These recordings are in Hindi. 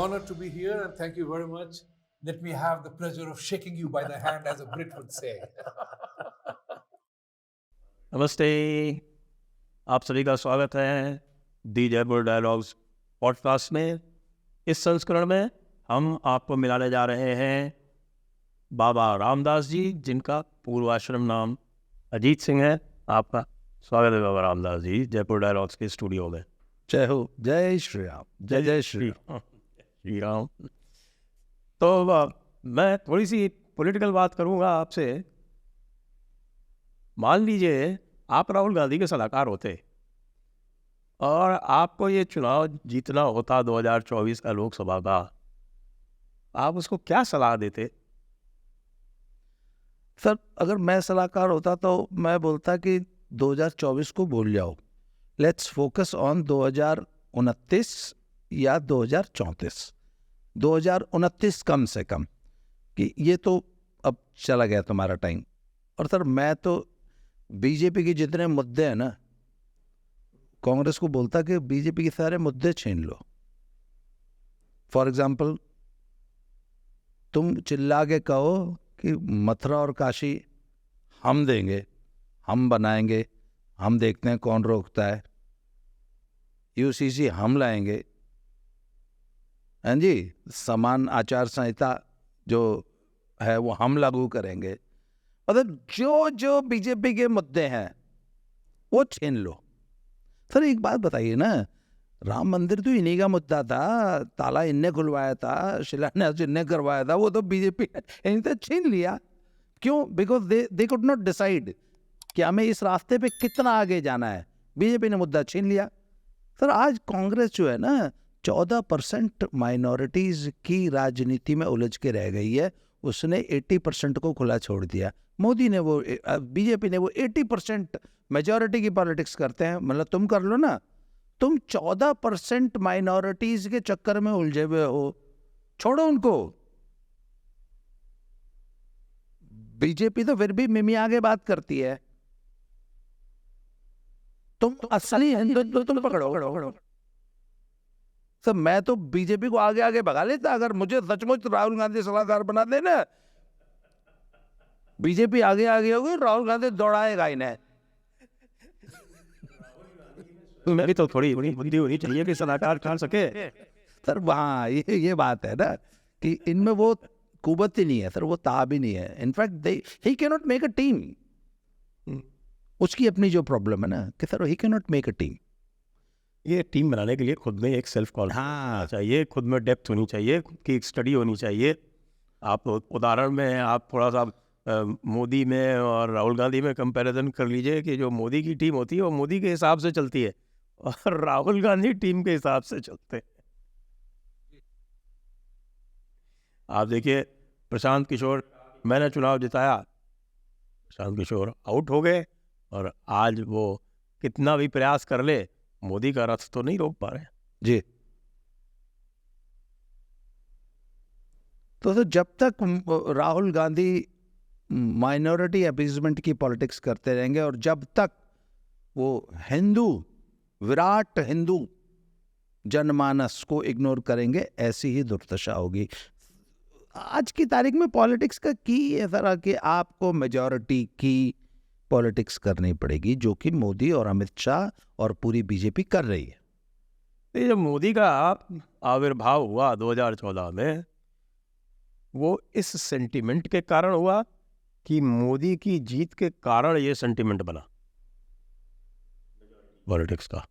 honor to be here and thank you very much. Let me have the pleasure of shaking you by the hand, as a Brit would say. नमस्ते, आप सभी का स्वागत है दी जयपुर डायलॉग्स पॉडकास्ट में। इस संस्करण में हम आपको मिलाने जा रहे हैं बाबा रामदास जी, जिनका पूर्वाश्रम नाम अजीत सिंह है। आपका स्वागत है बाबा रामदास जी जयपुर डायलॉग्स के स्टूडियो में। जय हो, जय श्री राम, जय जय श्री राम। श्री राम। तो मैं थोड़ी सी पॉलिटिकल बात करूंगा आपसे। मान लीजिए आप राहुल गांधी के सलाहकार होते और आपको ये चुनाव जीतना होता 2024 का लोकसभा का, आप उसको क्या सलाह देते? सर, अगर मैं सलाहकार होता तो मैं बोलता कि 2024 को भूल जाओ, लेट्स फोकस ऑन 2029 या 2034। 2029 कम से कम, कि ये तो अब चला गया तुम्हारा टाइम। और सर, मैं तो बीजेपी के जितने मुद्दे हैं ना, कांग्रेस को बोलता कि बीजेपी के सारे मुद्दे छीन लो। फॉर एग्जाम्पल, तुम चिल्ला के कहो कि मथुरा और काशी हम देंगे, हम बनाएंगे, हम देखते हैं कौन रोकता है, यूसीसी हम लाएंगे, हैं जी, समान आचार संहिता जो है वो हम लागू करेंगे। मतलब जो जो बीजेपी के मुद्दे हैं वो छीन लो। सर, एक बात बताइए ना, राम मंदिर तो इन्हीं का मुद्दा था, ताला इनने खुलवाया था, शिलान्यास इनने करवाया था, वो तो बीजेपी ने तो छीन लिया। क्यों? Because they could not decide कि हमें इस रास्ते पे कितना आगे जाना है। बीजेपी ने मुद्दा छीन लिया। सर, आज कांग्रेस जो है ना 14% माइनॉरिटीज की राजनीति में उलझ के रह गई है। उसने 80% को खुला छोड़ दिया। मोदी ने वो, बीजेपी ने वो 80% मेजॉरिटी की पॉलिटिक्स करते हैं। मतलब तुम कर लो ना, तुम 14% माइनॉरिटीज के चक्कर में उलझे हुए हो, छोड़ो उनको। बीजेपी तो फिर भी मिमी आगे बात करती है। तुम असली हिंदू तुम पकड़ो। सर, मैं तो बीजेपी को आगे आगे भगा लेता अगर मुझे सचमुच राहुल गांधी सलाहकार बना देना। बीजेपी आगे आगे होगी, राहुल गांधी दौड़ाएगा इन्हें। मेरी तो थोड़ी बुद्धि होनी चाहिए कि सलाहकार कर सके। सर, वहाँ ये बात है ना कि इनमें वो कुवत ही नहीं है सर, वो ताब ही नहीं है। In fact he can not make a team. उसकी अपनी जो प्रॉब्लम है ना कि sir he can not make a team. ये टीम बनाने के लिए खुद में एक सेल्फ कॉन्फिडेंस चाहिए, खुद में डेप्थ होनी चाहिए, खुद की एक स्टडी होनी चाहिए। आप उदाहरण में आप थोड़ा सा मोदी में और राहुल गांधी में कंपैरिजन कर लीजिए कि जो मोदी की टीम होती है वो मोदी के हिसाब से चलती है और राहुल गांधी टीम के हिसाब से चलते हैं। आप देखिए, प्रशांत किशोर, मैंने चुनाव जिताया, प्रशांत किशोर आउट हो गए और आज वो कितना भी प्रयास कर ले, मोदी का रथ तो नहीं रोक पा रहे जी। तो जब तक राहुल गांधी माइनॉरिटी अपीजमेंट की पॉलिटिक्स करते रहेंगे और जब तक वो हिंदू, विराट हिंदू जनमानस को इग्नोर करेंगे, ऐसी ही दुर्दशा होगी। आज की तारीख में पॉलिटिक्स का की है तरह कि आपको मेजॉरिटी की पॉलिटिक्स करनी पड़ेगी, जो कि मोदी और अमित शाह और पूरी बीजेपी कर रही है। ये जब मोदी का आविर्भाव हुआ 2014 में, वो इस सेंटिमेंट के कारण हुआ कि मोदी की जीत के कारण ये सेंटिमेंट बना पॉलिटिक्स का?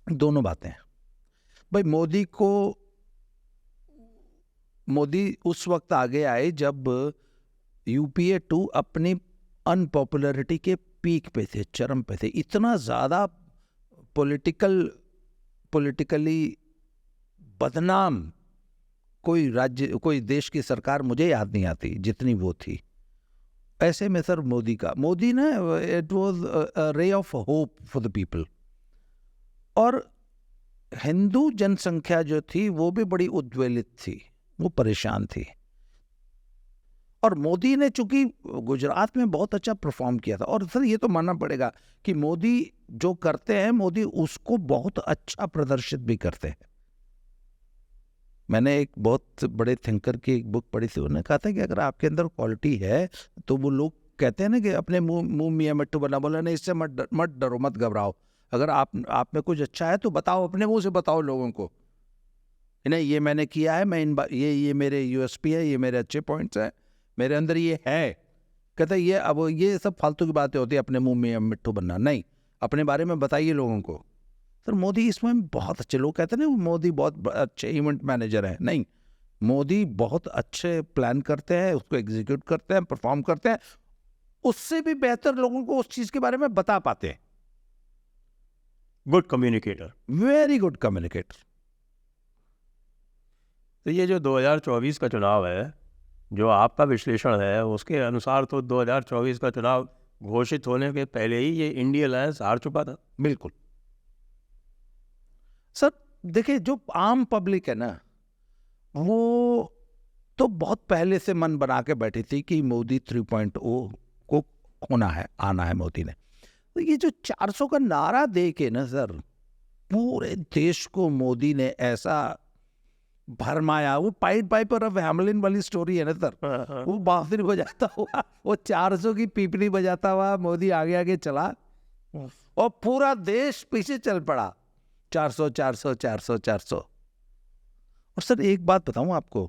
दोनों बातें हैं भाई। मोदी उस वक्त आगे आए जब यूपीए 2 अपनी अनपॉपुलरिटी के पीक पे थे, चरम पे थे। इतना ज़्यादा पॉलिटिकली बदनाम कोई राज्य, कोई देश की सरकार मुझे याद नहीं आती जितनी वो थी। ऐसे में सर मोदी ना, it was a ray of hope for the people. और हिंदू जनसंख्या जो थी वो भी बड़ी उद्वेलित थी, वो परेशान थी। और मोदी ने चूंकि गुजरात में बहुत अच्छा परफॉर्म किया था, और सर ये तो मानना पड़ेगा कि मोदी जो करते हैं, मोदी उसको बहुत अच्छा प्रदर्शित भी करते हैं। मैंने एक बहुत बड़े थिंकर की एक बुक पढ़ी थी, उन्होंने कहा था कि अगर आपके अंदर क्वालिटी है तो वो लोग कहते हैं ना कि अपने मुंह मियाँ मिट्टू बना, बोला नहीं इससे मत डरो, मत घबराओ, अगर आप में कुछ अच्छा है तो बताओ, अपने मुंह से बताओ लोगों को, नहीं ये मैंने किया है, मैं ये मेरे यूएसपी है, ये मेरे अच्छे पॉइंट्स हैं, मेरे अंदर ये है। कहता है ये अब ये सब फालतू की बातें होती है, अपने मुंह में मिट्टू बनना, नहीं अपने बारे में बताइए लोगों को। सर मोदी इसमें बहुत अच्छे, लोग कहते हैं ना मोदी बहुत अच्छे इवेंट मैनेजर हैं, नहीं, मोदी बहुत अच्छे प्लान करते हैं, उसको एग्जीक्यूट करते हैं, परफॉर्म करते हैं, उससे भी बेहतर लोगों को उस चीज के बारे में बता पाते हैं। Good communicator. Very good communicator. तो ये जो 2024 का चुनाव है, जो आपका विश्लेषण है उसके अनुसार तो 2024 का चुनाव घोषित होने के पहले ही ये इंडिया अलायंस हार चुका था। बिल्कुल सर, देखिए जो आम पब्लिक है ना, वो तो बहुत पहले से मन बना के बैठी थी कि मोदी 3.0 को होना है, आना है मोदी ने। तो ये जो 400 का नारा दे के ना सर, पूरे देश को मोदी ने ऐसा भरमाया, वो पाइड पाइपर ऑफ हैमलिन वाली स्टोरी है ना सर, वो बांसुरी बजाता हुआ, वो 400 की पीपली बजाता हुआ मोदी आगे आगे चला और पूरा देश पीछे चल पड़ा, 400 400 400 400। और सर एक बात बताऊं आपको,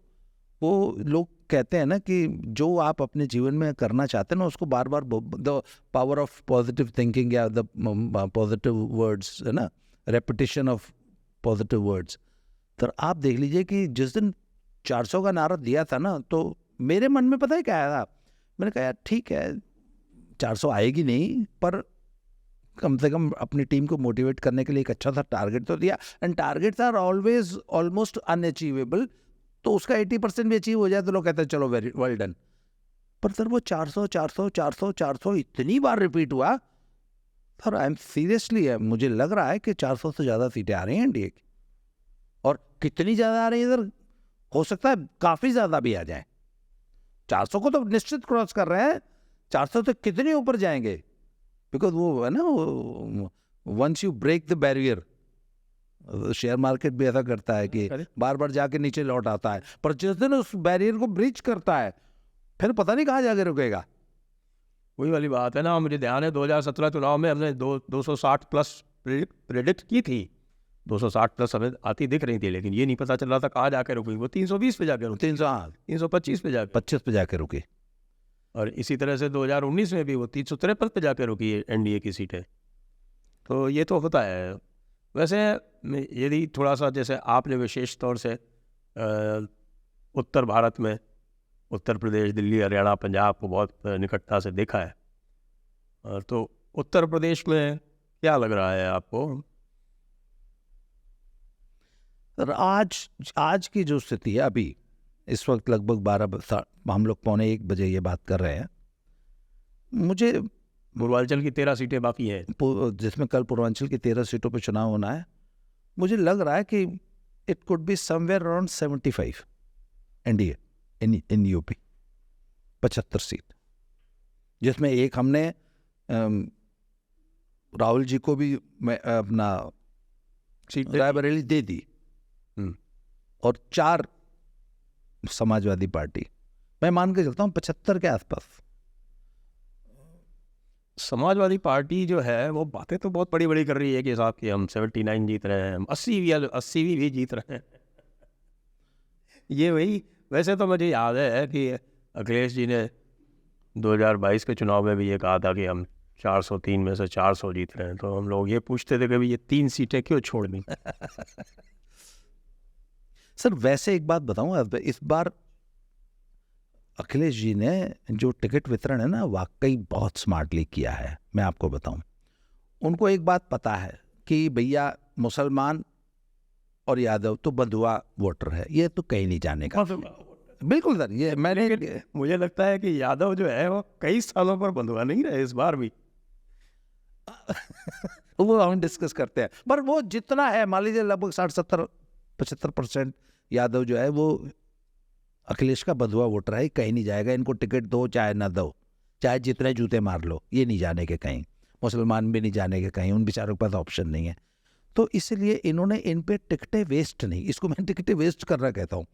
वो लोग कहते हैं ना कि जो आप अपने जीवन में करना चाहते हैं ना, उसको बार बार the power of positive thinking या द पॉजिटिव वर्ड्स है ना, रेपिटेशन ऑफ पॉजिटिव वर्ड्स। तो आप देख लीजिए कि जिस दिन 400 का नारा दिया था ना, तो मेरे मन में पता है क्या आया था, मैंने कहा यार ठीक है 400 आएगी नहीं, पर कम से कम अपनी टीम को मोटिवेट करने के लिए एक अच्छा सा टारगेट तो दिया, and targets are always almost unachievable, तो उसका 80% भी अचीव हो जाए तो लोग कहते हैं चलो वेरी वेल डन। पर सर वो 400 400 400 400 इतनी बार रिपीट हुआ सर, आई एम सीरियसली, मुझे लग रहा है कि 400 से ज़्यादा सीटें आ रही हैं एनडीए की, और कितनी ज़्यादा आ रही है सर, हो सकता है काफ़ी ज़्यादा भी आ जाए। 400 को तो निश्चित क्रॉस कर रहे हैं, 400 तो कितने ऊपर जाएंगे, बिकॉज वो है ना, once you break the barrier, share market भी ऐसा करता है कि बार बार जाके नीचे लौट आता है, पर जिस दिन उस बैरियर को ब्रीच करता है फिर पता नहीं कहाँ जाके रुकेगा। वही वाली बात है ना, मुझे ध्यान है 2017 चुनाव में हमने 260 प्लस प्रेडिक्ट की थी, 260 प्लस हमें आती दिख रही थी, लेकिन ये नहीं पता चल रहा था कहाँ जाके रुकी, वो 320 पे जाके रुकी, 325 पे जाके 25 पे जाके रुकी। और इसी तरह से 2019 में भी वो 353 पे जाके रुकी है एनडीए की सीटें। तो ये तो होता है। वैसे यदि थोड़ा सा, जैसे आपने विशेष तौर से उत्तर भारत में उत्तर प्रदेश, दिल्ली, हरियाणा, पंजाब को बहुत निकटता से देखा है, तो उत्तर प्रदेश में क्या लग रहा है आपको? सर आज की जो स्थिति है अभी, इस वक्त लगभग 12, हम लोग 12:45 बजे ये बात कर रहे हैं, मुझे पूर्वांचल की 13 सीटें बाकी हैं, जिसमें कल पूर्वांचल की 13 सीटों पर चुनाव होना है, मुझे लग रहा है कि it could be somewhere around 75 NDA in UP, 75 seat, जिसमें एक हमने राहुल जी को भी अपना सीट रायबरेली दे दी, और 4 समाजवादी पार्टी, मैं मान के चलता हूँ 75 के आसपास। समाजवादी पार्टी जो है वो बातें तो बहुत बड़ी बड़ी कर रही है कि साहब कि हम 79 जीत रहे हैं, हम 80 भी जीत रहे हैं। ये वही, वैसे तो मुझे याद है कि अखिलेश जी ने 2022 के चुनाव में भी ये कहा था कि हम 403 में से 400 जीत रहे हैं, तो हम लोग ये पूछते थे कि भाई ये 3 सीटें क्यों छोड़ दी। सर वैसे एक बात बताऊं, इस बार अखिलेश जी ने जो टिकट वितरण है ना, वाकई बहुत स्मार्टली किया है। मैं आपको बताऊं, उनको एक बात पता है कि भैया मुसलमान और यादव तो बंधुआ वोटर है, ये तो कहीं नहीं जाने का। बिल्कुल सर, ये मैंने, मुझे लगता है कि यादव जो है वो कई सालों पर बंधुआ नहीं रहे, इस बार भी वो हम डिस्कस करते हैं, पर वो जितना है, मान लीजिए लगभग 60-70-75% यादव जो है वो अखिलेश का बंधुआ वोटर है, कहीं नहीं जाएगा। इनको टिकट दो चाहे ना दो, चाहे जितने जूते मार लो, ये नहीं जाने के कहीं। मुसलमान भी नहीं जाने के कहीं, उन बेचारों के पास ऑप्शन नहीं है। तो इसलिए इन्होंने इन पे टिकटें वेस्ट नहीं, इसको मैं टिकटें वेस्ट करना कहता हूँ।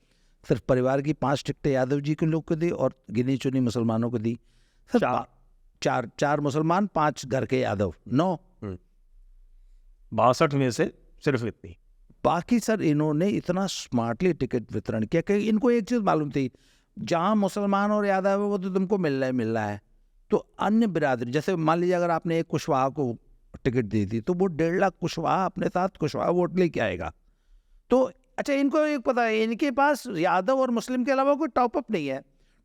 सिर्फ परिवार की 5 टिकटें यादव जी के लोग को दी और गिनी चुनी मुसलमानों को दी। सर चार मुसलमान, 5 घर के यादव, 9। 62 में से सिर्फ इतनी। बाकी सर इन्होंने इतना स्मार्टली टिकट वितरण किया कि इनको एक चीज़ मालूम थी, जहाँ मुसलमान और यादव है वो तो तुमको मिल रहा है, तो अन्य बिरादरी, जैसे मान लीजिए अगर आपने एक कुशवाहा को टिकट दी थी तो वो 1.5 लाख कुशवाहा अपने साथ कुशवाहा वोट लेके आएगा। तो अच्छा, इनको एक पता है, इनके पास यादव और मुस्लिम के अलावा कोई टॉपअप नहीं है,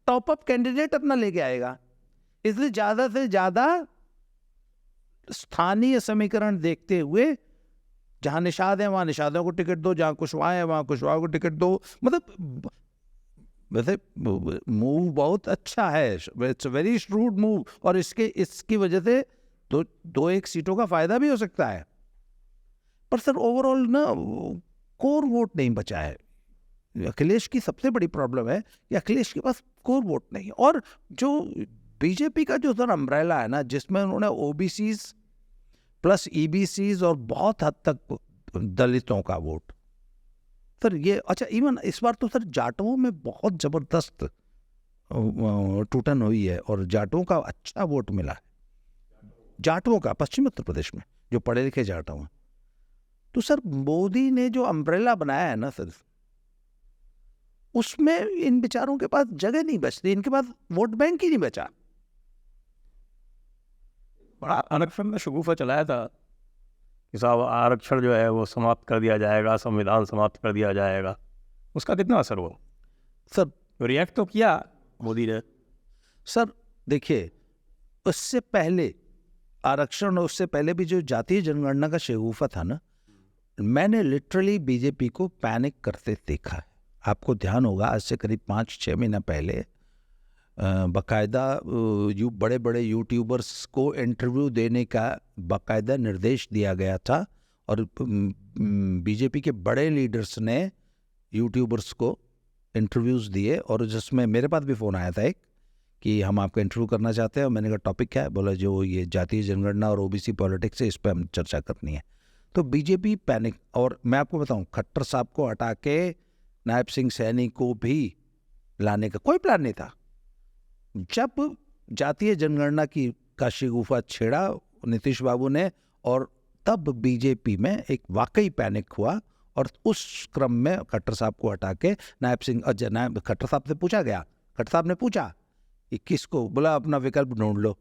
टॉपअप कैंडिडेट अपना लेके आएगा। इसलिए ज़्यादा से ज़्यादा स्थानीय समीकरण देखते हुए, जहाँ निषाद है वहाँ निषादों को टिकट दो, जहाँ कुशवाहा है वहाँ कुशवाहा को टिकट दो। मतलब वैसे मूव बहुत अच्छा है, इट्स वेरी श्रूड मूव, और इसकी वजह से तो 2-1 सीटों का फायदा भी हो सकता है। पर सर ओवरऑल ना कोर वोट नहीं बचा है। अखिलेश की सबसे बड़ी प्रॉब्लम है कि अखिलेश के पास कोर वोट नहीं है। और जो बीजेपी का जो सर अम्ब्रेला है ना, जिसमें उन्होंने ओबीसीज प्लस ईबीसीज और बहुत हद तक दलितों का वोट, सर ये अच्छा, इवन इस बार तो सर जाटों में बहुत जबरदस्त टूटन हुई है और जाटों का अच्छा वोट मिला है, जाटों का पश्चिमी उत्तर प्रदेश में जो पढ़े लिखे जाट हैं। तो सर मोदी ने जो अम्ब्रेला बनाया है ना सर, उसमें इन बेचारों के पास जगह नहीं बचती, इनके पास वोट बैंक ही नहीं बचा। बड़ा आरक्षण में शगुफा चलाया था कि साहब आरक्षण जो है वो समाप्त कर दिया जाएगा, संविधान समाप्त कर दिया जाएगा। उसका कितना असर हुआ सर? रिएक्ट तो किया मोदी ने। सर देखिए, उससे पहले आरक्षण और उससे पहले भी जो जातीय जनगणना का शगुफा था ना, मैंने लिटरली बीजेपी को पैनिक करते देखा है। आपको ध्यान होगा आज से करीब 5-6 महीना पहले बाकायदा बड़े बड़े यूट्यूबर्स को इंटरव्यू देने का बाकायदा निर्देश दिया गया था, और बीजेपी के बड़े लीडर्स ने यूट्यूबर्स को इंटरव्यूज़ दिए, और जिसमें मेरे पास भी फ़ोन आया था एक कि हम आपका इंटरव्यू करना चाहते हैं। और मैंने कहा टॉपिक क्या है? बोला जो ये जातीय जनगणना और ओबीसी पॉलिटिक्स है, इस पर हम चर्चा करनी है। तो बीजेपी पैनिक। और मैं आपको बताऊं, खट्टर साहब को हटा के नायब सिंह सैनी को भी लाने का कोई प्लान नहीं था। जब जातीय जनगणना का शगुफा छेड़ा नीतीश बाबू ने, और तब बीजेपी में एक वाकई पैनिक हुआ, और उस क्रम में खट्टर साहब को हटा के नायब खट्टर साहब से पूछा गया, खट्टर साहब ने पूछा कि किसको, बोला अपना विकल्प ढूंढ लो।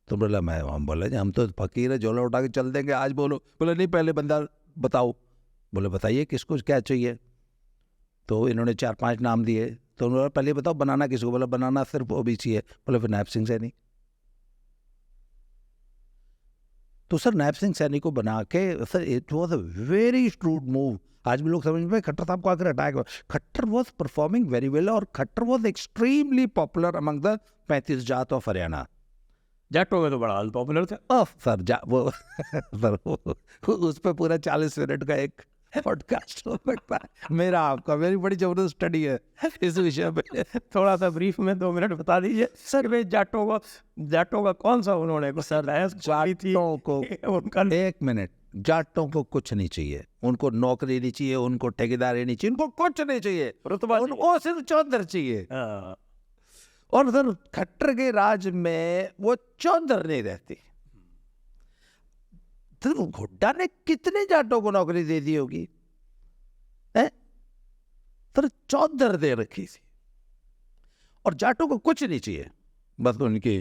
तो बोला हम बोले हम तो फकीर है, झोला उठा के चल देंगे, आज बोलो। बोले नहीं, पहले बंदा बताओ। बोले बताइए किसको क्या चाहिए। तो इन्होंने 4-5 नाम दिए। तो उन्होंने पहले बताओ बनाना किसको। बोला बनाना सिर्फ ओबीसी है। बोले फिर नायब सिंह सैनी। तो सर नायब सिंह सैनी को बना के, sir it was a very shrewd move. आज भी लोग समझ में, खट्टर साहब को आकर हटाया गया। Khattar was performing very well, और Khattar was extremely popular among the 35 Jat of Haryana. जाटों में तो बड़ा पॉपुलर था। सर उस पर पूरा 40 मिनट का एक पॉडकास्ट हो सकता है मेरा आपका। मेरी बड़ी जबरदस्त स्टडी है इस विषय पे। थोड़ा सा ब्रीफ में 2 मिनट बता दीजिए सर। भाई जाटों का कौन सा उन्होंने सर जाटों को उनका 1 मिनट, जाटों को कुछ नहीं चाहिए, उनको नौकरी नहीं चाहिए, उनको ठेकेदारी नहीं चाहिए, उनको कुछ नहीं चाहिए, उनको सिर्फ चौधर चाहिए। और सर खट्टर के राज में वो चौधर नहीं रहती। तो हुड्डा ने कितने जाटों को नौकरी दे दी होगी, सर चौधर दे रखी थी। और जाटों को कुछ नहीं चाहिए, बस उनकी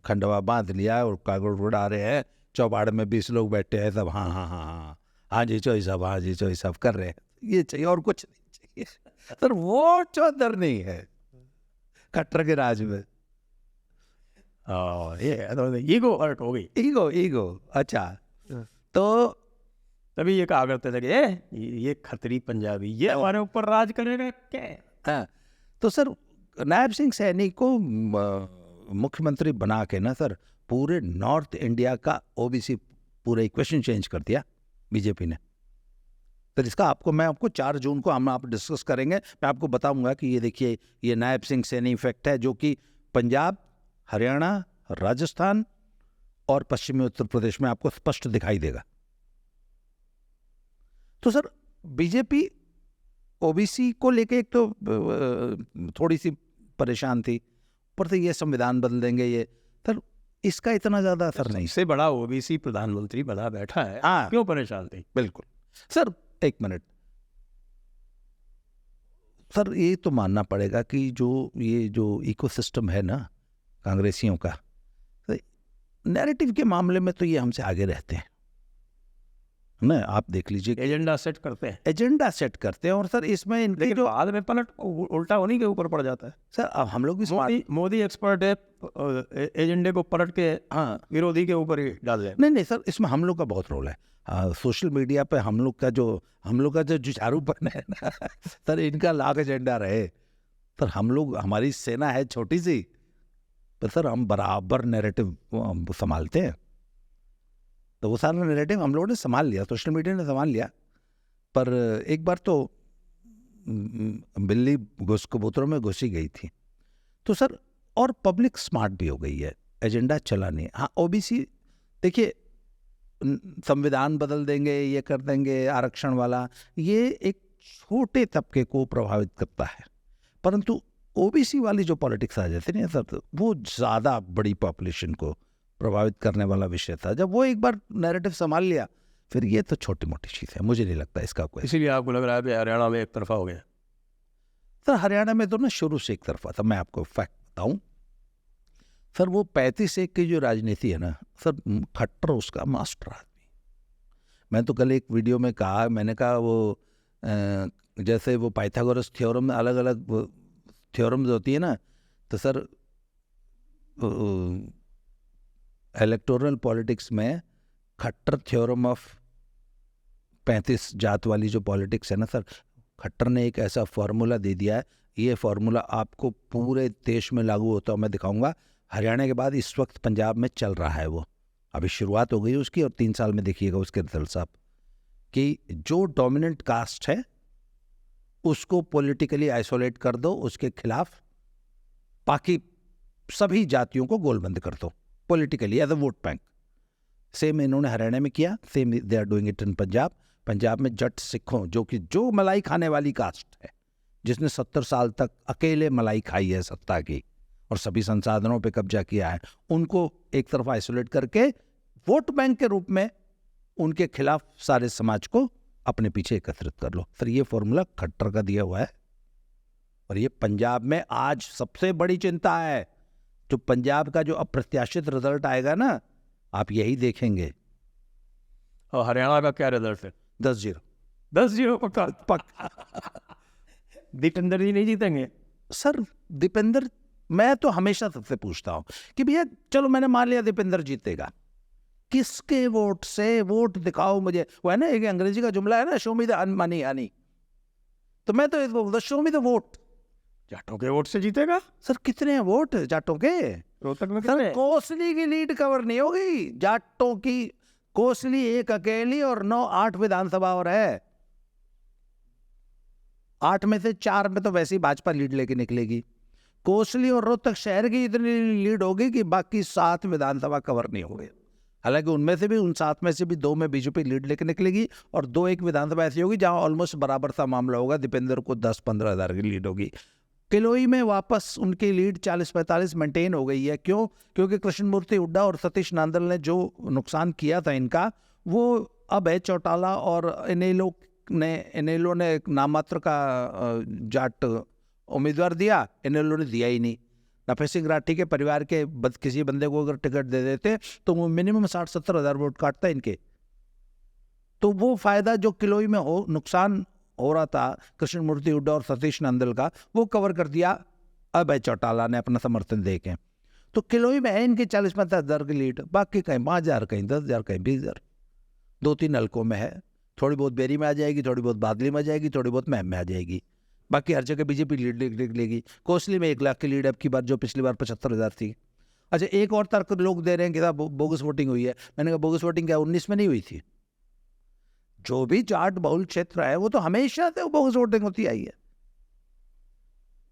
खंडवा बांध लिया और कागज उड़ा रहे हैं। चौबाड़ में 20 लोग बैठे हैं, सब हाँ हाँ हाँ हाँ हाँ जी चौधरी साहब, हाँ जी चौधरी साहब कर रहे हैं, ये चाहिए और कुछ नहीं चाहिए। सर वो चौधर नहीं है खट्टर के राज में। ईगो हर्ट हो गई। ईगो अच्छा। तो तभी ये कहा करते थे कि ये खतरी पंजाबी ये हमारे ऊपर राज करेगा क्या। हाँ, तो सर नायब सिंह सैनी को मुख्यमंत्री बना के ना सर पूरे नॉर्थ इंडिया का ओबीसी पूरा इक्वेशन चेंज कर दिया बीजेपी ने। तो इसका मैं आपको 4 जून को आप डिस्कस करेंगे। मैं आपको बताऊंगा कि ये देखिए, ये नायब सिंह सैनी इफेक्ट है जो कि पंजाब, हरियाणा, राजस्थान और पश्चिमी उत्तर प्रदेश में आपको स्पष्ट दिखाई देगा। तो सर बीजेपी ओबीसी को लेके एक तो थोड़ी सी परेशान थी, पर तो ये संविधान बदल देंगे ये, सर इसका इतना ज़्यादा असर नहीं। सबसे बड़ा ओबीसी प्रधानमंत्री बना बैठा है, हाँ क्यों परेशान थी? बिल्कुल सर, एक मिनट सर, ये तो मानना पड़ेगा कि ये जो इकोसिस्टम है ना कांग्रेसियों का, नैरेटिव के मामले में तो ये हमसे आगे रहते हैं ना। आप देख लीजिए, एजेंडा सेट करते हैं, एजेंडा सेट करते हैं, और सर इसमें इनके लेकिन जो बाद में पलट उल्टा उन्हीं के ऊपर पड़ जाता है। सर अब हम लोग भी मोदी एक्सपर्ट है, एजेंडे को पलट के हाँ विरोधी के ऊपर ही डाल दें। नहीं सर, इसमें हम लोग का बहुत रोल है। सोशल मीडिया पे हम लोग का जो जुझारूपन है ना सर, इनका लाख एजेंडा रहे, सर हम लोग, हमारी सेना है छोटी सी, पर सर हम बराबर नैरेटिव संभालते हैं। तो वो सारा नैरेटिव हम लोगों ने संभाल लिया, सोशल मीडिया ने संभाल लिया। पर एक बार तो बिल्ली कबूतरों में घुसी गई थी। तो सर, और पब्लिक स्मार्ट भी हो गई है, एजेंडा चला नहीं। हाँ ओबीसी देखिए, संविधान बदल देंगे, ये कर देंगे आरक्षण वाला, ये एक छोटे तबके को प्रभावित करता है, परंतु ओबीसी वाली जो पॉलिटिक्स आ जाती है ना सर, तो वो ज़्यादा बड़ी पॉपुलेशन को प्रभावित करने वाला विषय था। जब वो एक बार नैरेटिव संभाल लिया, फिर ये तो छोटी मोटी चीज़ है, मुझे नहीं लगता इसका कोई। इसीलिए आपको लग रहा है कि हरियाणा में एक तरफा हो गया? सर हरियाणा में तो ना शुरू से एक तरफा था। मैं आपको फैक्ट बताऊं सर, वो 35-1 की जो राजनीति है ना सर, खट्टर उसका मास्टर आदमी। मैं तो कल एक वीडियो में कहा, मैंने कहा वो जैसे वो पाइथागोरस थ्योरम में अलग अलग थ्योरम्स होती है ना, तो सर इलेक्टोरल पॉलिटिक्स में खट्टर थ्योरम ऑफ 35 जात वाली जो पॉलिटिक्स है ना सर, खट्टर ने एक ऐसा फार्मूला दे दिया है, ये फार्मूला आपको पूरे देश में लागू होता है। मैं दिखाऊंगा, हरियाणा के बाद इस वक्त पंजाब में चल रहा है वो, अभी शुरुआत हो गई उसकी, और 3 साल में देखिएगा उसके रिजल्ट साहब, कि जो डोमिनेंट कास्ट है उसको पॉलिटिकली आइसोलेट कर दो, उसके खिलाफ बाकी सभी जातियों को गोलबंद कर दो politically as a vote bank. Same इन्होंने हरियाणा में किया, same they are doing it in Punjab. Punjab में जट सिखों, जो मलाई खाने वाली कास्ट है, जिसने 70 साल तक अकेले मलाई खाई है सत्ता की और सभी संसाधनों पे कब्जा किया है, उनको एक तरफ आइसोलेट करके वोट बैंक के रूप में उनके खिलाफ सारे समाज को अपने पीछे एकत्रित कर लो। फिर ये फॉर्मूला खट्टर का दिया हुआ है, और ये पंजाब में आज सबसे बड़ी चिंता है। जो पंजाब का जो अप्रत्याशित रिजल्ट आएगा ना, आप यही देखेंगे। और हरियाणा का क्या रिजल्ट है? 10-0 10-0 पक्का। दीपेंद्र जी नहीं जीतेंगे सर। दीपेंद्र, मैं तो हमेशा सबसे पूछता हूं कि भैया चलो मैंने मान लिया दीपेंद्र जीतेगा, किसके वोट से? वोट दिखाओ मुझे। वो है ना एक अंग्रेजी का जुमला है ना, show me the money Honey, तो मैं तो बोलता शो मी द वोट। जाटों के वोट से जीतेगा सर कितने हैं वोट जाटों के? रोहतक में सर कितने? कोसली की लीड कवर नहीं होगी जाटों की। कोसली एक अकेली और 9-8 विधानसभा और है, 8 में से 4 में तो वैसे ही भाजपा लीड लेके निकलेगी। कोसली और रोहतक शहर की इतनी लीड होगी कि बाकी 7 विधानसभा कवर नहीं होंगे। हालांकि उनमें से भी, उन 7 में से भी 2 में बीजेपी लीड लेके निकलेगी, और 2-1 विधानसभा ऐसी होगी जहां ऑलमोस्ट बराबर सा मामला होगा, दीपेंद्र को 10-15 हज़ार की लीड होगी। किलोई में वापस उनकी लीड 40-45 मेंटेन हो गई है। क्यों? क्योंकि कृष्णमूर्ति हुड्डा और सतीश नांदल ने जो नुकसान किया था इनका, वो अब है चौटाला और इनेलो ने एक नाममात्र का जाट उम्मीदवार दिया, इनेलो ने दिया ही नहीं। नफे सिंह राठी के परिवार के किसी बंदे को अगर टिकट दे देते तो वो मिनिमम 60-70 हज़ार वोट काटता इनके। तो वो फायदा जो किलोई में नुकसान हो रहा था कृष्णमूर्ति हुड्डा और सतीश नंदल का, वो कवर कर दिया अब है चौटाला ने अपना समर्थन दे के। तो किलोई में है इनके 40-50 हज़ार की लीड, बाकी कहीं 5,000, कहीं 10,000, कहीं 20,000। 2-3 हल्कों में है, थोड़ी बहुत बेरी में आ जाएगी, थोड़ी बहुत बादली में आ जाएगी, थोड़ी बहुत महम में आ जाएगी, बाकी हर जगह बीजेपी लीड लेगी। कोसली में 1 लाख की लीड अब की बार, जो पिछली बार 75,000 थी। अच्छा, एक और तर्क लोग दे रहे हैं कि बोगस वोटिंग हुई है। मैंने कहा बोगस वोटिंग क्या 19 में नहीं हुई थी? जो भी जाट बहुल क्षेत्र है वो तो हमेशा से बोगस वोटिंग होती आई है।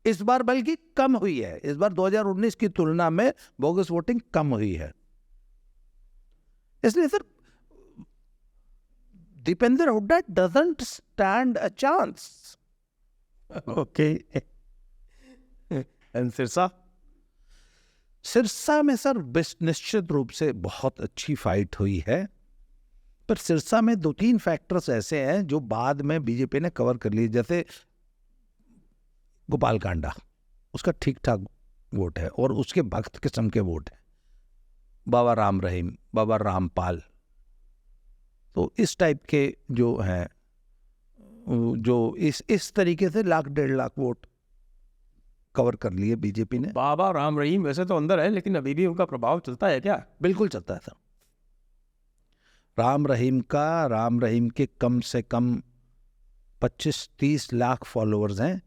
इस बार बल्कि कम हुई है, इस बार 2019 की तुलना में बोगस वोटिंग कम हुई है। इसलिए sir Deependra Hooda doesn't stand a chance. Okay. And Sirsa? Sirsa में सर निश्चित रूप से बहुत अच्छी फाइट हुई है, पर सिरसा में 2-3 फैक्टर्स ऐसे हैं जो बाद में बीजेपी ने कवर कर लिए। जैसे गोपाल कांडा, उसका ठीक ठाक वोट है और उसके भक्त किस्म के वोट हैं। बाबा राम रहीम, बाबा रामपाल, तो इस टाइप के जो हैं, जो इस तरीके से 1,00,000-1.5 लाख वोट कवर कर लिए बीजेपी ने। बाबा राम रहीम वैसे तो अंदर है, लेकिन अभी भी उनका प्रभाव चलता है क्या? बिल्कुल चलता है सर। राम रहीम के कम से कम 25-30 लाख फॉलोअर्स हैं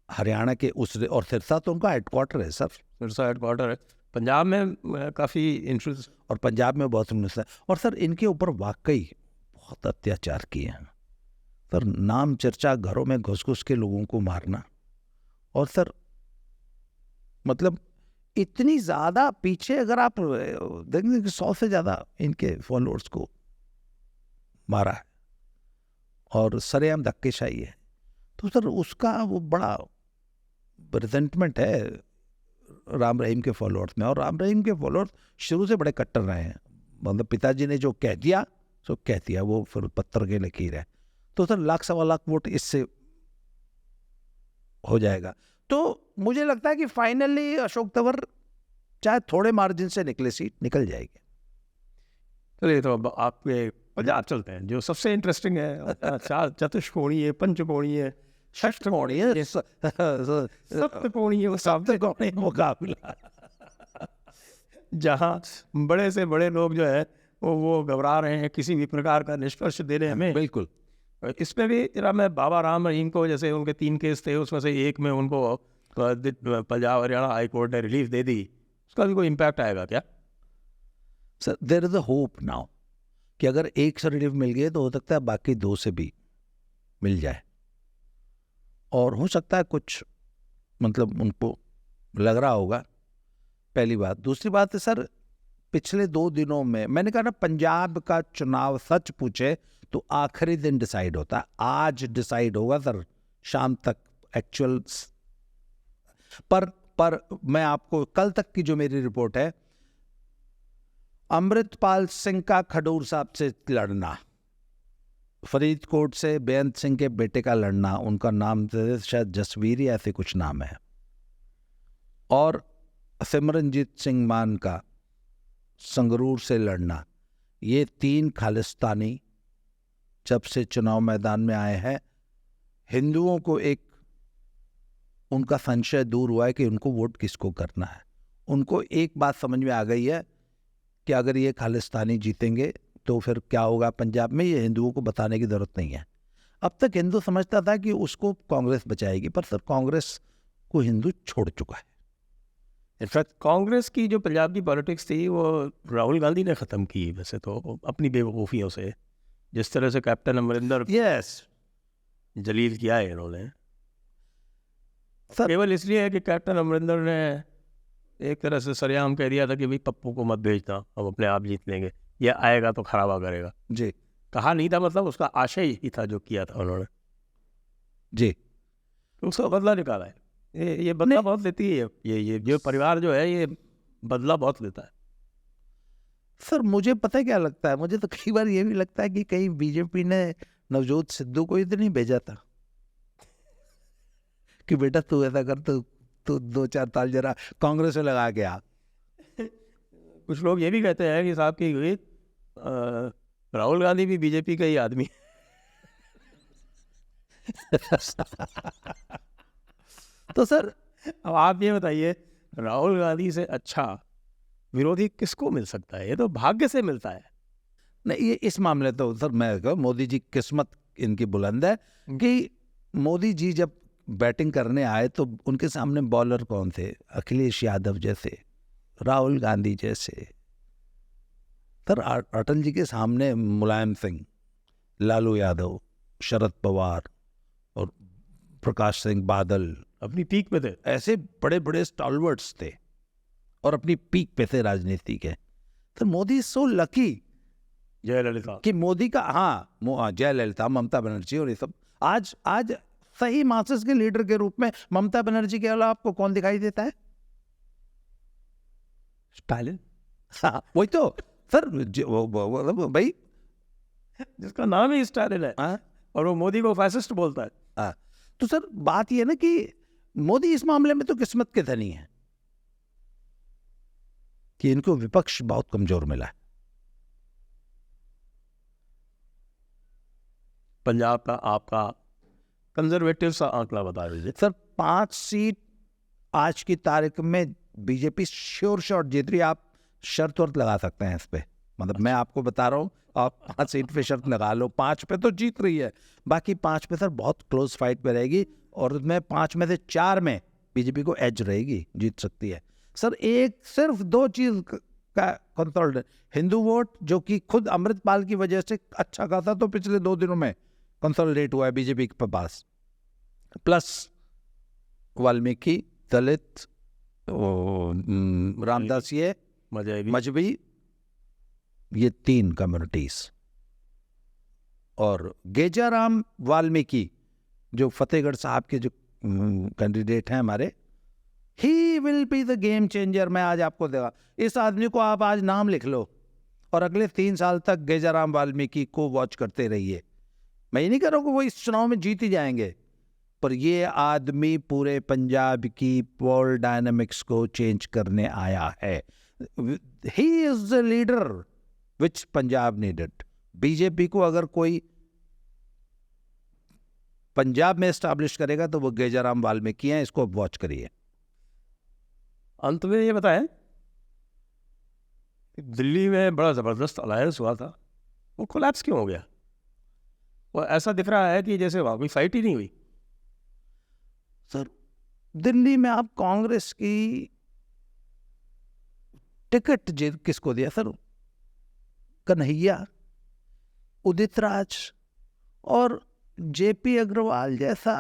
हरियाणा के उस, और सिरसा तो उनका हेडक्वार्टर है सर। सिरसा हेडक्वार्टर है। पंजाब में काफ़ी इंफ्लुएंस, और पंजाब में बहुत इंफ्लुएंस है। और सर इनके ऊपर वाकई बहुत अत्याचार किए हैं सर। नाम चर्चा, घरों में घुस घुस के लोगों को मारना, और सर मतलब इतनी ज़्यादा पीछे अगर आप देखेंगे कि 100 से ज़्यादा इनके फॉलोअर्स को मारा है और सरेआम धक्केशाही है। तो सर उसका वो बड़ा रिजेंटमेंट है राम रहीम के फॉलोअर्स में। और राम रहीम के फॉलोअर्स शुरू से बड़े कट्टर रहे हैं। मतलब पिताजी ने जो कह दिया सो कह दिया, वो फिर पत्थर के लकीर है। तो सर 1,00,000-1.25 लाख वोट इससे हो जाएगा। तो मुझे लगता है कि फाइनली अशोक तंवर चाहे थोड़े मार्जिन से निकले, सीट निकल जाएगी। चलिए तो अब आपके पंजाब चलते हैं, जो सबसे इंटरेस्टिंग है। चतुष्कोणीय, पंचकोणीय, षष्ठकोणीय, सप्तकोणीय मुकाबला, जहाँ बड़े से बड़े लोग जो है वो घबरा रहे हैं किसी भी प्रकार का निष्कर्ष देने में। बिल्कुल। इसमें भी जरा मैं बाबा राम रहीम को, जैसे उनके 3 केस थे, उसमें से एक में उनको पंजाब हरियाणा हाई कोर्ट ने रिलीफ दे दी, उसका भी कोई इम्पैक्ट आएगा क्या? Sir there is a hope now कि अगर एक से रिलीफ मिल गई तो हो सकता है बाकी 2 से भी मिल जाए, और हो सकता है कुछ मतलब उनको लग रहा होगा। पहली बात। दूसरी बात है सर, पिछले 2 दिनों में मैंने कहा ना, पंजाब का चुनाव सच पूछे तो आखिरी दिन डिसाइड होता है। आज डिसाइड होगा सर शाम तक एक्चुअल। पर मैं आपको कल तक की जो मेरी रिपोर्ट है, अमृतपाल सिंह का खडूर साहब से लड़ना, फरीदकोट से बेअंत सिंह के बेटे का लड़ना, उनका नाम शायद जसवीर या ऐसे कुछ नाम है, और सिमरनजीत सिंह मान का संगरूर से लड़ना, ये 3 खालिस्तानी जब से चुनाव मैदान में आए हैं, हिंदुओं को एक उनका संशय दूर हुआ है कि उनको वोट किसको करना है। उनको एक बात समझ में आ गई है कि अगर ये खालिस्तानी जीतेंगे तो फिर क्या होगा पंजाब में, ये हिंदुओं को बताने की जरूरत नहीं है। अब तक हिंदू समझता था कि उसको कांग्रेस बचाएगी, पर सर कांग्रेस को हिंदू छोड़ चुका है। इनफैक्ट कांग्रेस की जो पंजाब की पॉलिटिक्स थी वो राहुल गांधी ने ख़त्म की, वैसे तो अपनी बेवकूफ़ियों से। जिस तरह से कैप्टन अमरिंदर जलील किया है इन्होंने, केवल इसलिए है कि कैप्टन अमरिंदर ने एक तरह से सरेआम कह दिया था कि भाई पप्पू को मत भेजना, हम अपने आप जीत लेंगे, ये आएगा तो खराबा करेगा। जी। कहा नहीं था, मतलब उसका आशय ही था जो किया था उन्होंने। जी। उसका बदला निकाला है। ये बदला बहुत लेती है, ये जो परिवार जो है ये बदला बहुत लेता है। सर मुझे पता है क्या लगता है, मुझे तो कई बार ये भी लगता है कि कहीं बीजेपी ने नवजोत सिद्धू को इधर नहीं भेजा था कि बेटा तू ऐसा कर, तू 2-4 ताल जरा कांग्रेस में लगा के आ। कुछ लोग ये भी कहते हैं कि साहब की राहुल गांधी भी बीजेपी का ही आदमी तो सर अब आप ये बताइए, राहुल गांधी से अच्छा विरोधी किसको मिल सकता है? ये तो भाग्य से मिलता है। नहीं, ये इस मामले तो सर मैं कहूँ मोदी जी किस्मत इनकी बुलंद है कि मोदी जी जब बैटिंग करने आए तो उनके सामने बॉलर कौन थे? अखिलेश यादव जैसे, राहुल गांधी जैसे। सर अटल जी के सामने मुलायम सिंह, लालू यादव, शरद पवार और प्रकाश सिंह बादल अपनी पीक पे थे। ऐसे बड़े बड़े स्टॉलवर्ड्स थे और अपनी पीक पे थे राजनीति के। तो मोदी सो लकी जयललिता कि मोदी का, हाँ जयललिता, ममता बनर्जी और ये सब, आज सही मासेस के लीडर के रूप में ममता बनर्जी के अलावा आपको कौन दिखाई देता है? स्टालिन। हाँ वही तो सर, भाई जिसका नाम ही स्टालिन है, हाँ और वो मोदी को फैसिस्ट बोलता है। हाँ। तो सर बात ये ना कि मोदी इस मामले में तो किस्मत के धनी है कि इनको विपक्ष बहुत कमजोर मिला है। पंजाब का आपका कंजर्वेटिव सा आंकड़ा बता दीजिए। सर 5 सीट आज की तारीख में बीजेपी श्योर शॉट जीत रही है। आप शर्त वर्त लगा सकते हैं इस पे, मतलब मैं आपको बता रहा हूँ, आप 5 सीट पे शर्त लगा लो, 5 पे तो जीत रही है, बाकी 5 पे सर बहुत क्लोज फाइट पे रहेगी, और उसमें 5 में से 4 में बीजेपी को एज रहेगी, जीत सकती है। सर एक सिर्फ 2 चीज का कंसोलिडेट, हिंदू वोट जो कि खुद अमृतपाल की वजह से अच्छा खासा तो पिछले 2 दिनों में कंसोलिडेट हुआ है बीजेपी के पास, प्लस वाल्मीकि, दलित, रामदासिये, मजहबी, ये 3 कम्युनिटीज, और गेजाराम वाल्मीकि जो फतेहगढ़ साहब के जो कैंडिडेट हैं हमारे, he will be the game changer. मैं आज आपको देगा, इस आदमी को आप आज नाम लिख लो और अगले 3 साल तक गेजाराम वाल्मीकि को वॉच करते रहिए। मैं ये नहीं कह रहा हूँ कि वो इस चुनाव में जीत ही जाएंगे, पर ये आदमी पूरे पंजाब की पोल डायनामिक्स को चेंज करने आया है। He is the leader which Punjab needed. BJP को अगर कोई पंजाब में एस्टैब्लिश करेगा तो वो गेजाराम वाल्मीकि हैं, इसको वॉच करिए। अंत में ये बताएं, दिल्ली में बड़ा जबरदस्त अलायंस हुआ था, वो कोलैप्स क्यों हो गया? वो ऐसा दिख रहा है कि जैसे वहां कोई फाइट ही नहीं हुई। सर दिल्ली में आप कांग्रेस की टिकट किसको दिया सर? कन्हैया, उदित राज और जेपी अग्रवाल जैसा।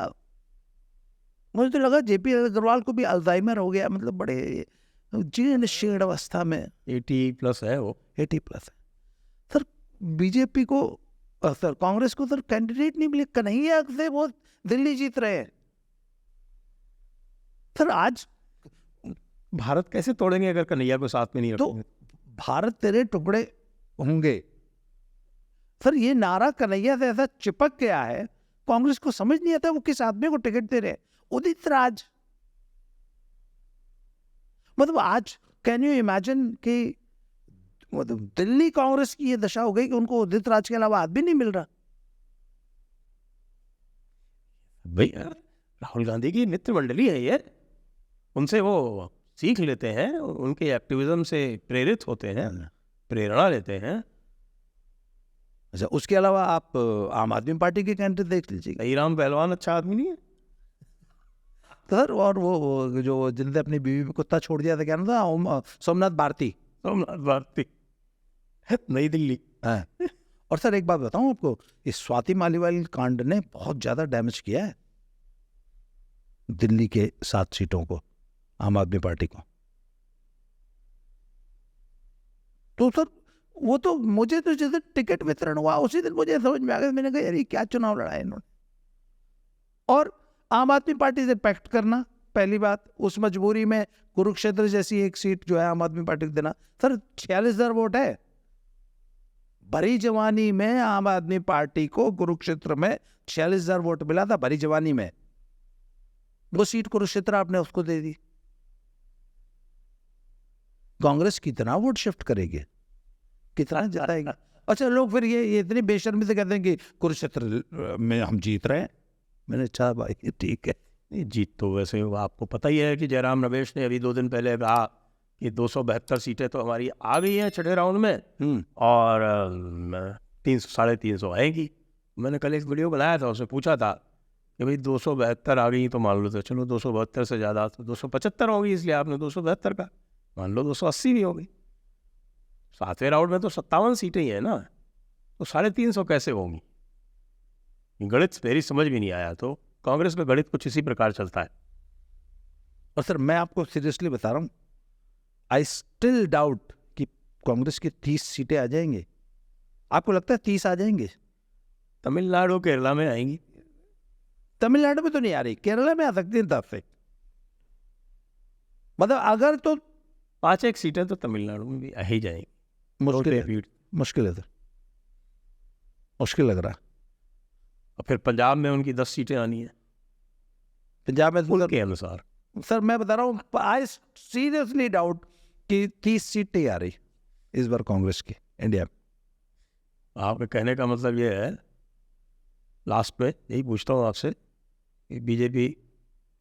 मुझे तो लगा जेपी अग्रवाल को भी अल्जाइमर हो गया, मतलब बड़े जीर्ण शीर्ण अवस्था में, 80+ है वो, 80+ है सर। बीजेपी को सर, कांग्रेस को सर कैंडिडेट नहीं मिले, कन्हैया से वो दिल्ली जीत रहे हैं सर। आज भारत कैसे तोड़ेंगे अगर कन्हैया को साथ में नहीं तो रखेंगे? भारत तेरे टुकड़े होंगे सर, ये नारा कन्हैया से ऐसा चिपक गया है, कांग्रेस को समझ नहीं आता वो किस आदमी को टिकट दे रहे हैं। उदित राज, मतलब आज कैन यू इमेजिन कि मतलब दिल्ली कांग्रेस की ये दशा हो गई कि उनको उदित राज के अलावा आदमी नहीं मिल रहा। भाई राहुल गांधी की मित्र मंडली है ये, उनसे वो सीख लेते हैं, उनके एक्टिविज्म से प्रेरित होते हैं, प्रेरणा लेते हैं। अच्छा, उसके अलावा आप आम आदमी पार्टी के कैंडिडेट देख लीजिए। कईराम पहलवान अच्छा आदमी नहीं है सर, और वो जो जिनसे अपनी बीवी में कुत्ता छोड़ दिया था, क्या नाम था? सोमनाथ भारती। सोमनाथ भारती, नई दिल्ली। हाँ। और सर एक बात बताऊं आपको, इस स्वाति मालीवाल कांड ने बहुत ज्यादा डैमेज किया है दिल्ली के 7 सीटों को, आम आदमी पार्टी को। तो सर वो तो मुझे तो जैसे टिकट वितरण हुआ उसी दिन मुझे समझ में आ गया, मैंने कहा यार ये क्या चुनाव लड़ा है इन्होंने। और आम आदमी पार्टी से पैक्ट करना पहली बात, उस मजबूरी में कुरुक्षेत्र जैसी एक सीट जो है आम आदमी पार्टी को देना। सर 46,000 वोट है, भरी जवानी में आम आदमी पार्टी को कुरुक्षेत्र में 46,000 वोट मिला था, भरी जवानी में। वो सीट कुरुक्षेत्र आपने उसको दे दी। कांग्रेस कितना वोट शिफ्ट करेगी, कितना जाएगा? अच्छा, लोग फिर ये इतनी बेशर्मी से कहते हैं कि कुरुक्षेत्र में हम जीत रहे हैं। मैंने अच्छा भाई ठीक है, जीत तो वैसे आपको पता ही है कि जयराम रमेश ने अभी 2 दिन पहले कहा कि 272 सीटें तो हमारी आ गई हैं छठे राउंड में, और 300-350 आएंगी। मैंने कल एक वीडियो बनाया था, उससे पूछा था कि भाई 272 आ गई तो मान लो, तो चलो 272 से ज़्यादा तो 275 होगी, इसलिए आपने 272 का मान लो 280 भी होगी। 7वें राउंड में तो 57 सीटें ही है ना, तो 350 कैसे होंगी? गणित मेरी समझ भी नहीं आया। तो कांग्रेस का गणित कुछ इसी प्रकार चलता है। और सर मैं आपको सीरियसली बता रहा हूँ, आई स्टिल डाउट कि कांग्रेस की 30 सीटें आ जाएंगे। आपको लगता है 30 आ जाएंगे? तमिलनाडु केरला में आएंगी। तमिलनाडु में तो नहीं आ रही, केरला में आ सकती है 10 से। मतलब अगर तो 5-1 सीटें तो तमिलनाडु में भी आ ही जाएंगी। मुश्किल है, रोटेट मुश्किल है सर, मुश्किल लग रहा है। और फिर पंजाब में उनकी 10 सीटें आनी है पंजाब में तो उनके अनुसार। सर मैं बता रहा हूँ, आई सीरियसली डाउट कि 30 सीटें आ रही इस बार कांग्रेस की इंडिया में। आपके कहने का मतलब ये है, लास्ट में यही पूछता हूँ आपसे, कि बीजेपी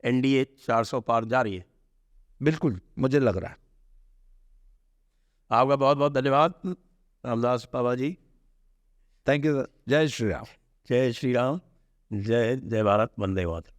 एनडीए 400 पार जा रही है? बिल्कुल मुझे लग रहा है। आपका बहुत बहुत धन्यवाद Ramdas Baba ji. Thank you sir. जय श्री राम। जय श्री राम, जय जय भारत, वंदे मातरम।